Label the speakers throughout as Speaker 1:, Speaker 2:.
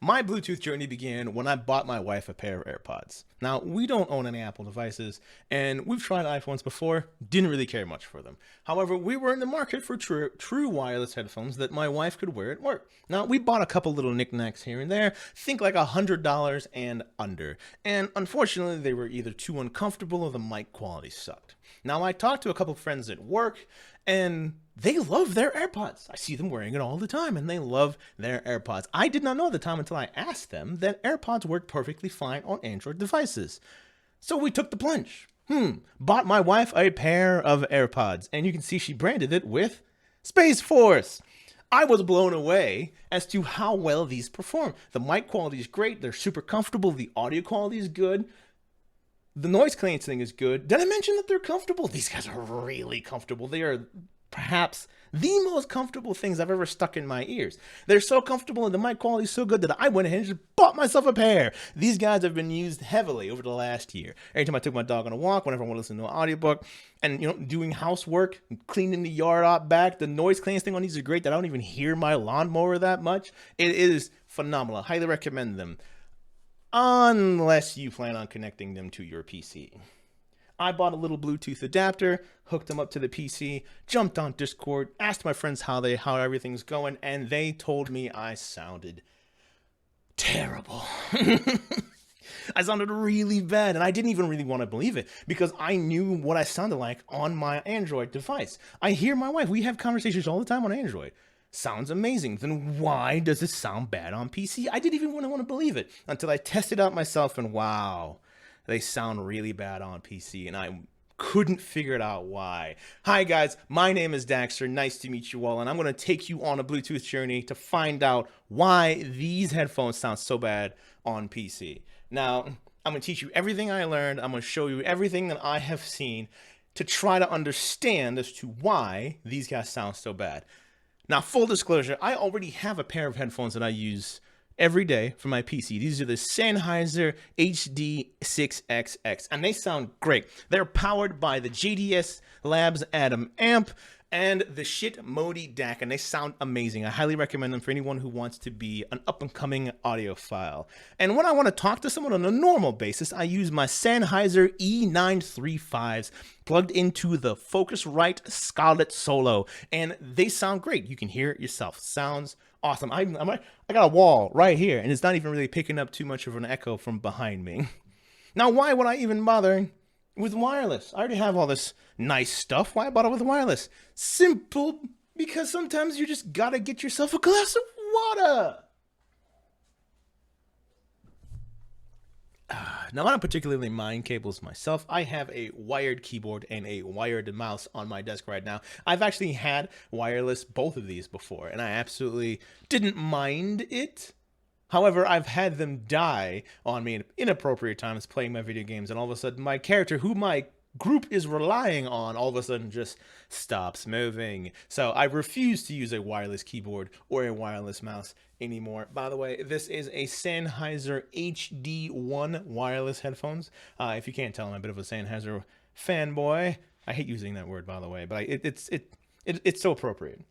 Speaker 1: My Bluetooth journey began when I bought my wife a pair of AirPods. Now, we don't own any Apple devices, and we've tried iPhones before, didn't really care much for them. However, we were in the market for true wireless headphones that my wife could wear at work. Now, we bought a couple little knickknacks here and there, think like $100 and under. And unfortunately, they were either too uncomfortable or the mic quality sucked. Now, I talked to a couple friends at work, and they love their AirPods. I see them wearing it all the time, and they love their AirPods. I did not know at the time until I asked them that AirPods work perfectly fine on Android devices. So we took the plunge. Bought my wife a pair of AirPods, and you can see she branded it with Space Force. I was blown away as to how well these perform. The mic quality is great. They're super comfortable. The audio quality is good. The noise canceling is good. Did I mention that they're comfortable? These guys are really comfortable. They are perhaps the most comfortable things I've ever stuck in my ears. They're so comfortable and the mic quality is so good that I went ahead and just bought myself a pair. These guys have been used heavily over the last year. Every time I took my dog on a walk, whenever I want to listen to an audiobook, and doing housework, cleaning the yard out back, the noise canceling on these are great that I don't even hear my lawnmower that much. It is phenomenal. I highly recommend them. Unless you plan on connecting them to your PC. I bought a little Bluetooth adapter, hooked them up to the PC, jumped on Discord, asked my friends how everything's going, and they told me I sounded terrible. I sounded really bad, and I didn't even really want to believe it because I knew what I sounded like on my Android device. I hear my wife, we have conversations all the time on Android. Sounds amazing. Then why does it sound bad on PC? I didn't even want to believe it until I tested out myself, and wow, they sound really bad on PC, and I couldn't figure it out why. Hi guys, my name is Daxter. Nice to meet you all, and I'm going to take you on a Bluetooth journey to find out why these headphones sound so bad on PC. Now, I'm going to teach you everything I learned. I'm going to show you everything that I have seen to try to understand as to why these guys sound so bad. Now, full disclosure, I already have a pair of headphones that I use every day for my PC. These are the Sennheiser HD6XX, and they sound great. They're powered by the JDS Labs Atom amp and the Shit Modi DAC, and they sound amazing. I highly recommend them for anyone who wants to be an up-and-coming audiophile. And when I want to talk to someone on a normal basis, I use my Sennheiser E935s plugged into the Focusrite Scarlett Solo, and they sound great. You can hear it yourself. Sounds awesome. I got a wall right here, and it's not even really picking up too much of an echo from behind me. Now, why would I even bother with wireless? I already have all this nice stuff. Why bother with wireless? Simple, because sometimes you just gotta get yourself a glass of water. Now, I don't particularly mind cables myself. I have a wired keyboard and a wired mouse on my desk right now. I've actually had wireless, both of these before, and I absolutely didn't mind it. However, I've had them die on me at inappropriate times playing my video games, and all of a sudden my character, who my group is relying on, all of a sudden just stops moving. So I refuse to use a wireless keyboard or a wireless mouse anymore. By the way, this is a Sennheiser HD1 wireless headphones. If you can't tell, I'm a bit of a Sennheiser fanboy. I hate using that word, by the way, but it's so appropriate.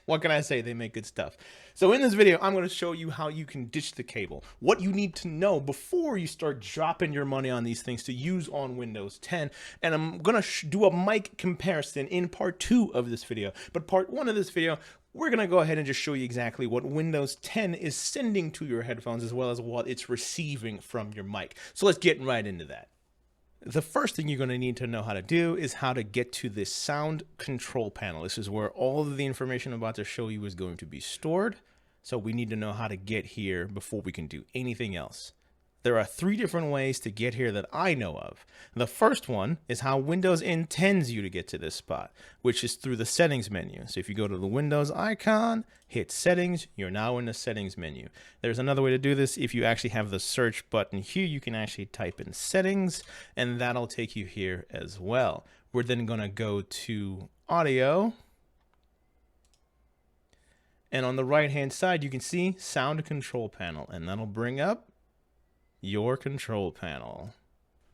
Speaker 1: What can I say? They make good stuff. So in this video, I'm going to show you how you can ditch the cable, what you need to know before you start dropping your money on these things to use on Windows 10. And I'm going to do a mic comparison in part 2 of this video. But part 1 of this video, we're going to go ahead and just show you exactly what Windows 10 is sending to your headphones as well as what it's receiving from your mic. So let's get right into that. The first thing you're going to need to know how to do is how to get to this sound control panel. This is where all of the information I'm about to show you is going to be stored. So we need to know how to get here before we can do anything else. There are 3 different ways to get here that I know of. The first one is how Windows intends you to get to this spot, which is through the settings menu. So if you go to the Windows icon, hit settings, you're now in the settings menu. There's another way to do this. If you actually have the search button here, you can actually type in settings, and that'll take you here as well. We're then going to go to audio. And on the right hand side, you can see sound control panel, and that'll bring up your control panel.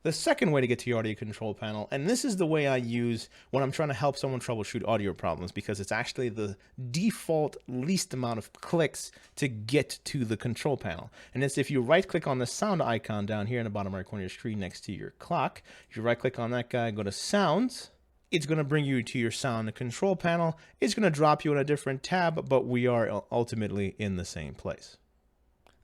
Speaker 1: The second way to get to your audio control panel, and this is the way I use when I'm trying to help someone troubleshoot audio problems, because it's actually the default least amount of clicks to get to the control panel. And it's if you right click on the sound icon down here in the bottom right corner of your screen next to your clock, if you right click on that guy, go to sounds, it's going to bring you to your sound control panel. It's going to drop you in a different tab, but we are ultimately in the same place.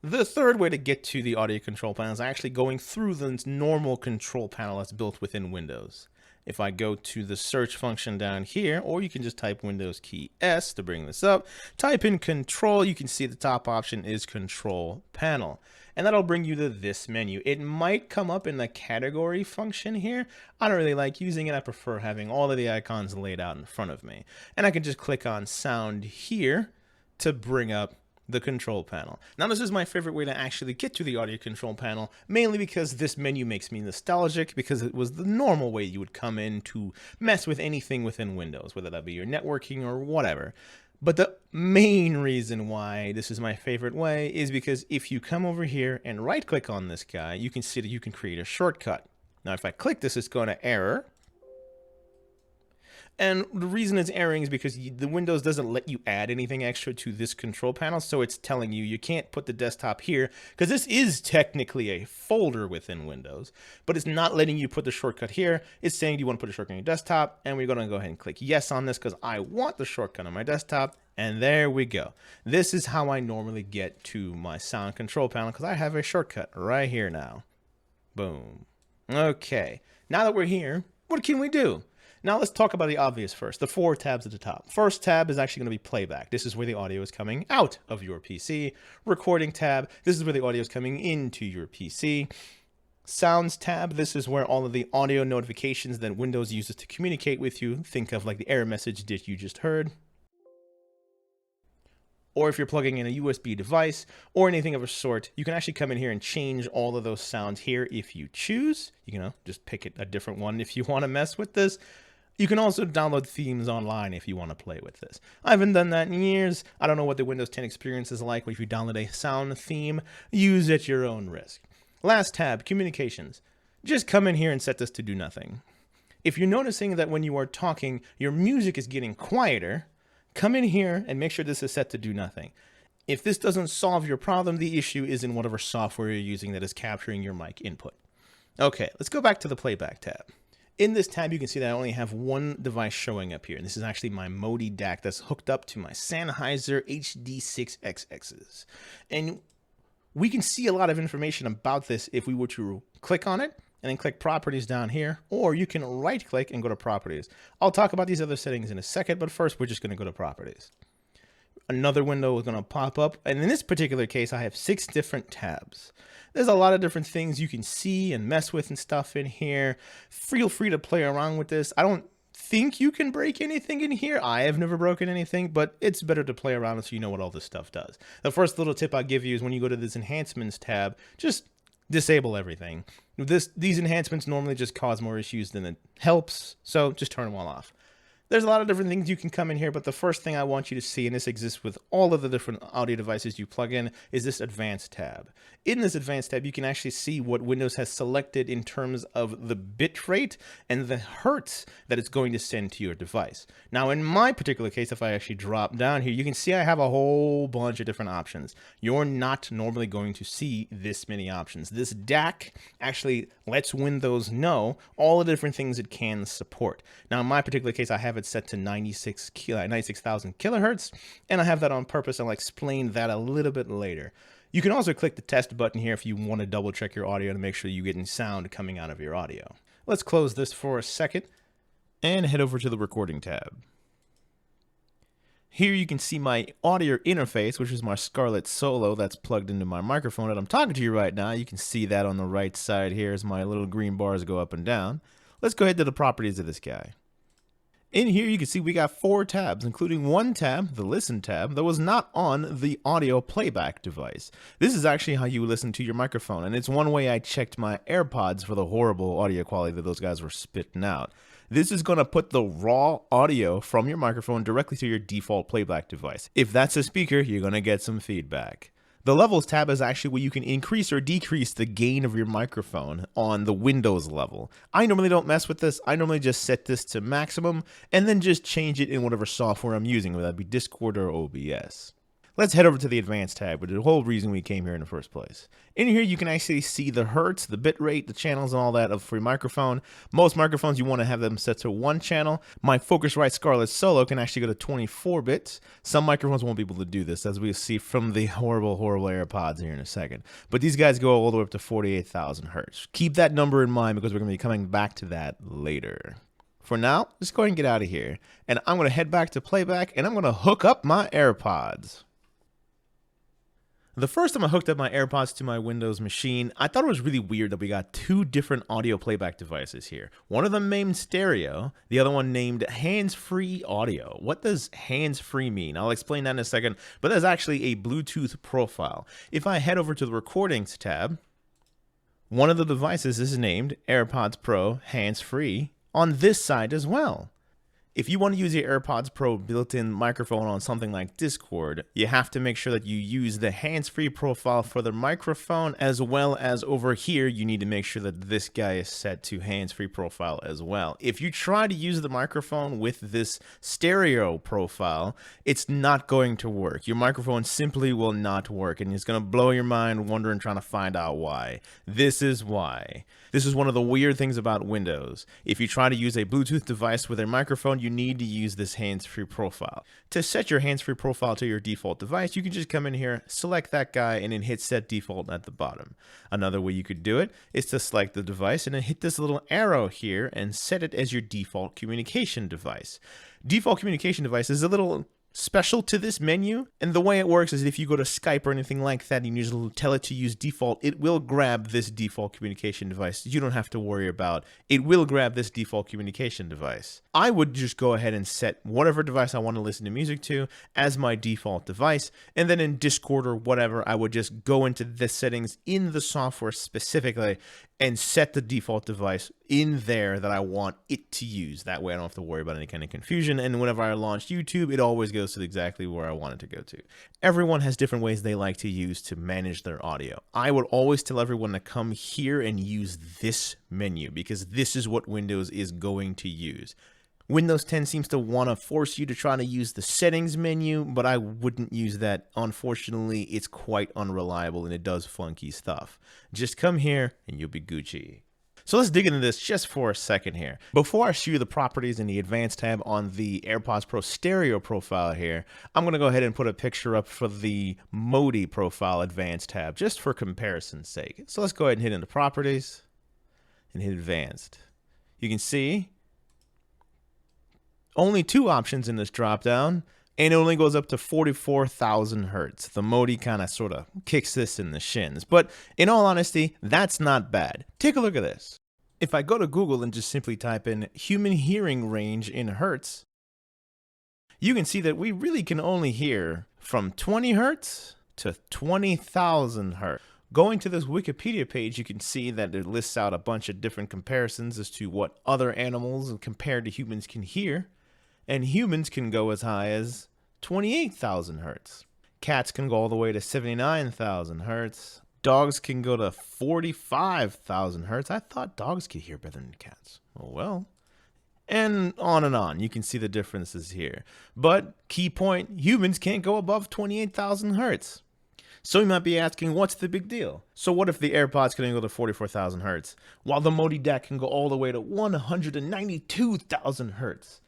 Speaker 1: The third way to get to the audio control panel is actually going through the normal control panel that's built within Windows. If I go to the search function down here, or you can just type Windows key S to bring this up, type in control, you can see the top option is control panel. And that'll bring you to this menu. It might come up in the category function here. I don't really like using it. I prefer having all of the icons laid out in front of me. And I can just click on sound here to bring up the control panel. Now, this is my favorite way to actually get to the audio control panel, mainly because this menu makes me nostalgic, because it was the normal way you would come in to mess with anything within Windows, whether that be your networking or whatever. But the main reason why this is my favorite way is because if you come over here and right click on this guy, you can see that you can create a shortcut. Now, if I click this, it's going to error. And the reason it's erroring is because the Windows doesn't let you add anything extra to this control panel. So it's telling you can't put the desktop here, because this is technically a folder within Windows, but it's not letting you put the shortcut here. It's saying, do you want to put a shortcut on your desktop? And we're going to go ahead and click yes on this because I want the shortcut on my desktop. And there we go. This is how I normally get to my sound control panel, because I have a shortcut right here now. Boom. Okay. Now that we're here, what can we do? Now let's talk about the obvious first, the 4 tabs at the top. First tab is actually going to be playback. This is where the audio is coming out of your PC. Recording tab, this is where the audio is coming into your PC. Sounds tab, this is where all of the audio notifications that Windows uses to communicate with you. Think of like the error message that you just heard. Or if you're plugging in a USB device or anything of a sort, you can actually come in here and change all of those sounds here if you choose. You know, just pick a different one if you want to mess with this. You can also download themes online if you want to play with this. I haven't done that in years. I don't know what the Windows 10 experience is like, but if you download a sound theme, use at your own risk. Last tab, communications. Just come in here and set this to do nothing. If you're noticing that when you are talking, your music is getting quieter, come in here and make sure this is set to do nothing. If this doesn't solve your problem, the issue is in whatever software you're using that is capturing your mic input. Okay, let's go back to the playback tab. In this tab, you can see that I only have one device showing up here, and this is actually my Modi DAC that's hooked up to my Sennheiser HD6XXs. And we can see a lot of information about this if we were to click on it and then click properties down here, or you can right click and go to properties. I'll talk about these other settings in a second, but first we're just going to go to properties. Another window is going to pop up, and in this particular case, I have 6 different tabs. There's a lot of different things you can see and mess with and stuff in here. Feel free to play around with this. I don't think you can break anything in here. I have never broken anything, but it's better to play around so you know what all this stuff does. The first little tip I'll give you is when you go to this enhancements tab, just disable everything. These enhancements normally just cause more issues than it helps, so just turn them all off. There's a lot of different things you can come in here, but the first thing I want you to see, and this exists with all of the different audio devices you plug in, is this Advanced tab. In this Advanced tab, you can actually see what Windows has selected in terms of the bit rate and the hertz that it's going to send to your device. Now, in my particular case, if I actually drop down here, you can see I have a whole bunch of different options. You're not normally going to see this many options. This DAC actually lets Windows know all the different things it can support. Now, in my particular case, I have it set to 96,000 kilohertz, and I have that on purpose. I'll explain that a little bit later. You can also click the test button here if you want to double check your audio to make sure you're getting sound coming out of your audio. Let's close this for a second and head over to the recording tab. Here you can see my audio interface, which is my Scarlett Solo that's plugged into my microphone that I'm talking to you right now. You can see that on the right side here as my little green bars go up and down. Let's go ahead to the properties of this guy. In here, you can see we got 4 tabs, including one tab, the Listen tab, that was not on the audio playback device. This is actually how you listen to your microphone, and it's one way I checked my AirPods for the horrible audio quality that those guys were spitting out. This is going to put the raw audio from your microphone directly to your default playback device. If that's a speaker, you're going to get some feedback. The levels tab is actually where you can increase or decrease the gain of your microphone on the Windows level. I normally don't mess with this. I normally just set this to maximum and then just change it in whatever software I'm using, whether that be Discord or OBS. Let's head over to the advanced tab, which is the whole reason we came here in the first place. In here, you can actually see the hertz, the bit rate, the channels, and all that for your microphone. Most microphones, you want to have them set to 1 channel. My Focusrite Scarlett Solo can actually go to 24 bits. Some microphones won't be able to do this, as we'll see from the horrible AirPods here in a second. But these guys go all the way up to 48,000 hertz. Keep that number in mind because we're going to be coming back to that later. For now, let's go ahead and get out of here. And I'm going to head back to playback, and I'm going to hook up my AirPods. The first time I hooked up my AirPods to my Windows machine, I thought it was really weird that we got 2 different audio playback devices here. One of them named stereo, the other one named hands-free audio. What does hands-free mean? I'll explain that in a second, but that's actually a Bluetooth profile. If I head over to the recordings tab, one of the devices is named AirPods Pro hands-free on this side as well. If you want to use your AirPods Pro built-in microphone on something like Discord, you have to make sure that you use the hands-free profile for the microphone, as well as over here, you need to make sure that this guy is set to hands-free profile as well. If you try to use the microphone with this stereo profile, it's not going to work. Your microphone simply will not work, and it's going to blow your mind wondering, trying to find out why. This is why. This is one of the weird things about Windows. If you try to use a Bluetooth device with a microphone, you need to use this hands-free profile. To set your hands-free profile to your default device, you can just come in here, select that guy, and then hit set default at the bottom. Another way you could do it is to select the device and then hit this little arrow here and set it as your default communication device. Default communication device is a little special to this menu, and the way it works is if you go to Skype or anything like that and you just tell it to use default, it will grab this default communication device. You don't have to worry about it. Will grab this default communication device. I would just go ahead and set whatever device I want to listen to music to as my default device, and then in Discord or whatever, I would just go into the settings in the software specifically and set the default device in there that I want it to use. That way I don't have to worry about any kind of confusion, and whenever I launch YouTube, it always goes to exactly where I want it to go to. Everyone has different ways they like to use to manage their audio. I would always tell everyone to come here and use this menu, because this is what Windows is going to use. Windows 10 seems to want to force you to try to use the settings menu, but I wouldn't use that. Unfortunately, it's quite unreliable and it does funky stuff. Just come here and you'll be Gucci. So let's dig into this just for a second here. Before I show you the properties in the advanced tab on the AirPods Pro stereo profile here, I'm going to go ahead and put a picture up for the Modi profile advanced tab, just for comparison's sake. So let's go ahead and hit into properties and hit advanced. You can see only 2 options in this dropdown, and it only goes up to 44,000 hertz. The Modi kind of sort of kicks this in the shins, but in all honesty, that's not bad. Take a look at this. If I go to Google and just simply type in human hearing range in hertz, you can see that we really can only hear from 20 hertz to 20,000 hertz. Going to this Wikipedia page, you can see that it lists out a bunch of different comparisons as to what other animals compared to humans can hear. And humans can go as high as 28,000 hertz. Cats can go all the way to 79,000 hertz. Dogs can go to 45,000 hertz. I thought dogs could hear better than cats. Oh well. And on. You can see the differences here. But key point, humans can't go above 28,000 hertz. So you might be asking, what's the big deal? So what if the AirPods can only go to 44,000 hertz, while the Modi DAC can go all the way to 192,000 hertz?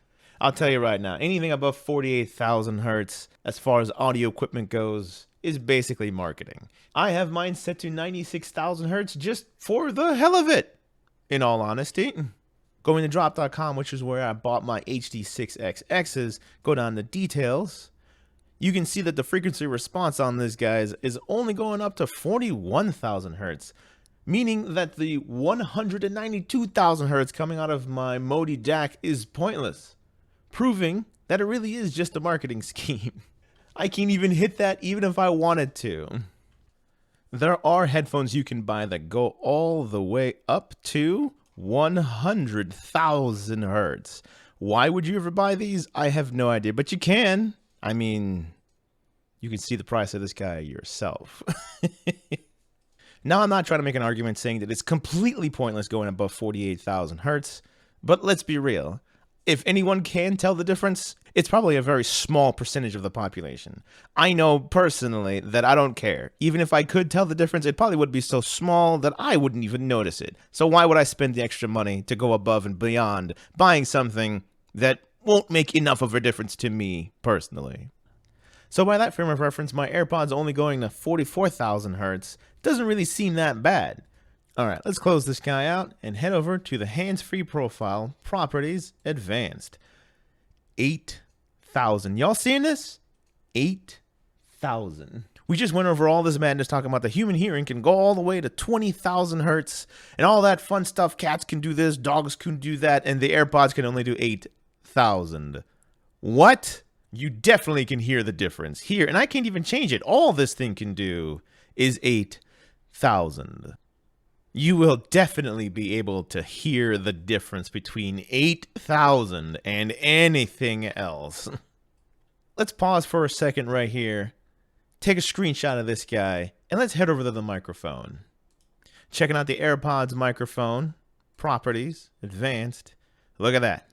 Speaker 1: I'll tell you right now, anything above 48,000 hertz, as far as audio equipment goes, is basically marketing. I have mine set to 96,000 hertz just for the hell of it, in all honesty. Going to drop.com, which is where I bought my HD6XXs, go down to details. You can see that the frequency response on this, guys, is only going up to 41,000 hertz, meaning that the 192,000 hertz coming out of my Modi DAC is pointless, proving that it really is just a marketing scheme. I can't even hit that even if I wanted to. There are headphones you can buy that go all the way up to 100,000 hertz. Why would you ever buy these? I have no idea, but you can. I mean, You can see the price of this guy yourself. Now, I'm not trying to make an argument saying that it's completely pointless going above 48,000 hertz, but let's be real. If anyone can tell the difference, it's probably a very small percentage of the population. I know personally that I don't care. Even if I could tell the difference, it probably would be so small that I wouldn't even notice it. So why would I spend the extra money to go above and beyond buying something that won't make enough of a difference to me personally? So by that frame of reference, my AirPods only going to 44,000 hertz doesn't really seem that bad. All right, let's close this guy out and head over to the hands-free profile, properties, advanced. 8,000. Y'all seeing this? 8,000. We just went over all this madness talking about the human hearing can go all the way to 20,000 hertz and all that fun stuff. Cats can do this, dogs can do that, and the AirPods can only do 8,000. What? You definitely can hear the difference here, and I can't even change it. All this thing can do is 8,000. You will definitely be able to hear the difference between 8,000 and anything else. Let's pause for a second right here, take a screenshot of this guy, and let's head over to the microphone. Checking out the AirPods microphone, properties, advanced. Look at that,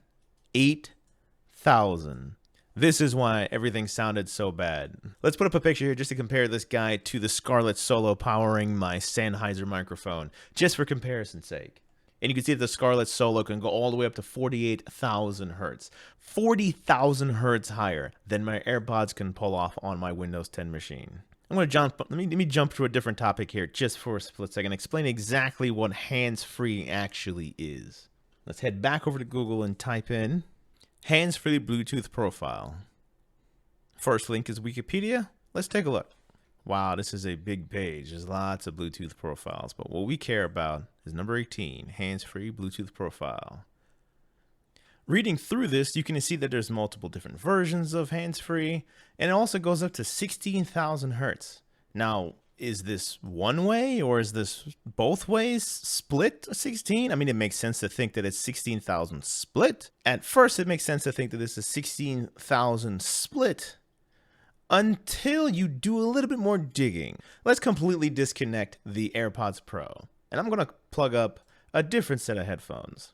Speaker 1: 8,000. This is why everything sounded so bad. Let's put up a picture here just to compare this guy to the Scarlett Solo powering my Sennheiser microphone, just for comparison's sake. And you can see that the Scarlett Solo can go all the way up to 48,000 hertz. 40,000 hertz higher than my AirPods can pull off on my Windows 10 machine. I'm going to jump, let me jump to a different topic here just for a split second, explain exactly what hands-free actually is. Let's head back over to Google and type in hands-free Bluetooth profile. First link is Wikipedia. Let's take a look. Wow, this is a big page. There's lots of Bluetooth profiles, but what we care about is number 18, hands-free Bluetooth profile. Reading through this, you can see that there's multiple different versions of hands-free, and it also goes up to 16,000 hertz. Now, is this one way or is this both ways split 16? I mean, it makes sense to think that it's 16,000 split. At first, it makes sense to think that this is 16,000 split until you do a little bit more digging. Let's completely disconnect the AirPods Pro, and I'm going to plug up a different set of headphones.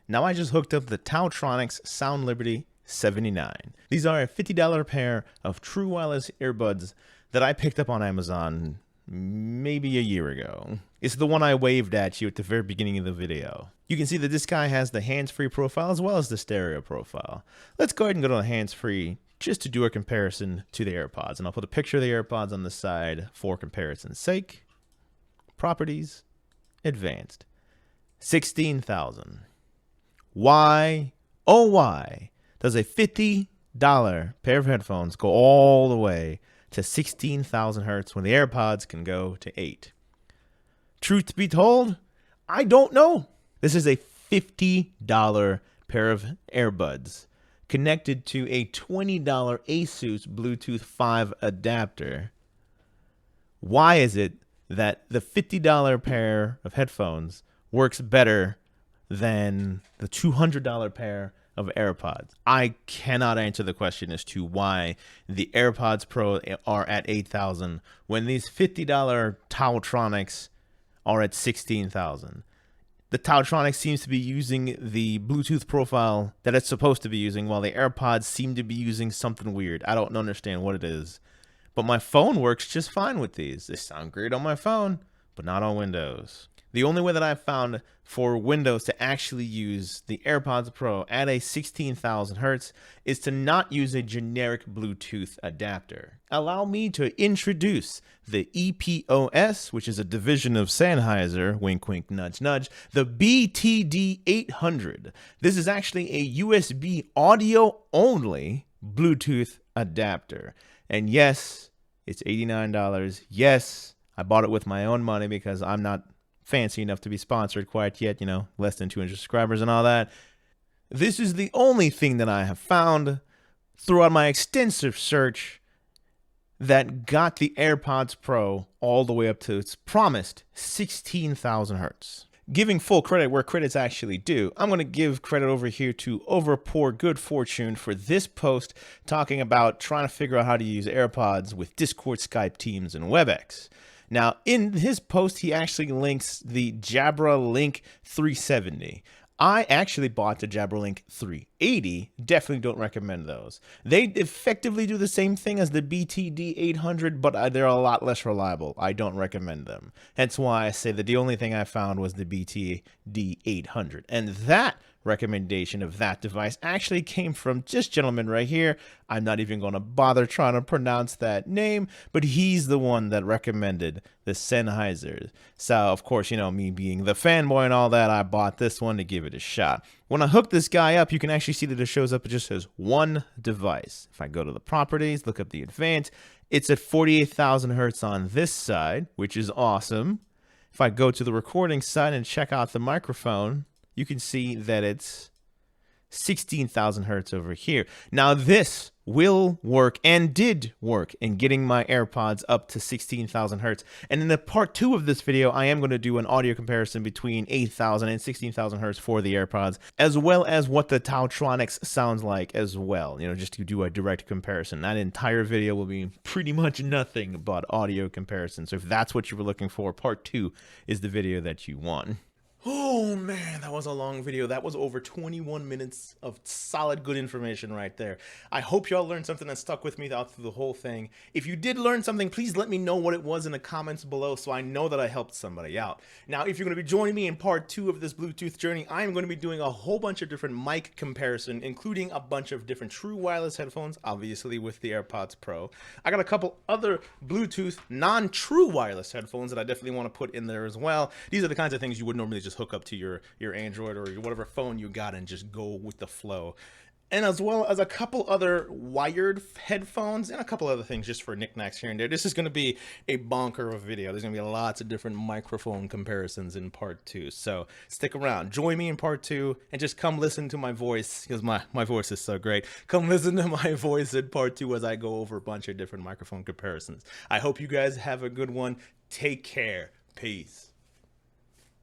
Speaker 1: Now I just hooked up the Tautronics Sound Liberty 79. These are a $50 pair of true wireless earbuds that I picked up on Amazon maybe a year ago. It's the one I waved at you at the very beginning of the video. You can see that this guy has the hands-free profile as well as the stereo profile. Let's go ahead and go to the hands-free just to do a comparison to the AirPods. And I'll put a picture of the AirPods on the side for comparison's sake. Properties, advanced, 16,000. Why, oh why, does a $50 pair of headphones go all the way to 16,000 hertz when the AirPods can go to 8? Truth be told, I don't know. This is a $50 pair of earbuds connected to a $20 Asus Bluetooth 5 adapter. Why is it that the $50 pair of headphones works better than the $200 pair of AirPods? I cannot answer the question as to why the AirPods Pro are at 8,000 when these $50 Tautronics are at 16,000. The Tautronics seems to be using the Bluetooth profile that it's supposed to be using, while the AirPods seem to be using something weird. I don't understand what it is. But my phone works just fine with these. They sound great on my phone, but not on Windows. The only way that I've found for Windows to actually use the AirPods Pro at a 16,000 hertz is to not use a generic Bluetooth adapter. Allow me to introduce the EPOS, which is a division of Sennheiser, wink wink nudge nudge, the BTD800. This is actually a USB audio only Bluetooth adapter. And yes, it's $89. Yes, I bought it with my own money because I'm not fancy enough to be sponsored quite yet, you know, less than 200 subscribers and all that. This is the only thing that I have found throughout my extensive search that got the AirPods Pro all the way up to its promised 16,000 hertz. giving full credit where credit's actually due, I'm going to give credit over here to Overpour Good Fortune for this post talking about trying to figure out how to use AirPods with Discord, Skype, Teams, and WebEx. Now, in his post, he actually links the Jabra Link 370. I actually bought the Jabra Link 380. Definitely don't recommend those. They effectively do the same thing as the BTD 800, but they're a lot less reliable. I don't recommend them. Hence why I say that the only thing I found was the BTD 800. And that recommendation of that device actually came from this gentleman right here. I'm not even going to bother trying to pronounce that name, but he's the one that recommended the Sennheiser. So, of course, you know, me being the fanboy and all that, I bought this one to give it a shot. When I hook this guy up, you can actually see that it shows up, it just says one device. If I go to the properties, look up the advanced, it's at 48,000 hertz on this side, which is awesome. If I go to the recording side and check out the microphone, you can see that it's 16,000 hertz over here. Now this will work and did work in getting my AirPods up to 16,000 hertz. And in the part 2 of this video, I am going to do an audio comparison between 8,000 and 16,000 hertz for the AirPods, as well as what the Tautronics sounds like as well, you know, just to do a direct comparison. That entire video will be pretty much nothing but audio comparison. So if that's what you were looking for, part 2 is the video that you want. Oh man, that was a long video. That was over 21 minutes of solid good information right there. I hope y'all learned something that stuck with me out through the whole thing. If you did learn something, please let me know what it was in the comments below so I know that I helped somebody out. Now, if you're going to be joining me in part 2 of this Bluetooth journey, I am going to be doing a whole bunch of different mic comparison, including a bunch of different true wireless headphones, obviously with the AirPods Pro. I got a couple other Bluetooth non-true wireless headphones that I definitely want to put in there as well. These are the kinds of things you would normally just hook up to your Android or whatever phone you got and just go with the flow. And as well as a couple other wired headphones and a couple other things just for knickknacks here and there. This is going to be a bonker of a video. There's going to be lots of different microphone comparisons in part 2. So stick around. Join me in part 2 and just come listen to my voice because my voice is so great. Come listen to my voice in part 2 as I go over a bunch of different microphone comparisons. I hope you guys have a good one. Take care. Peace.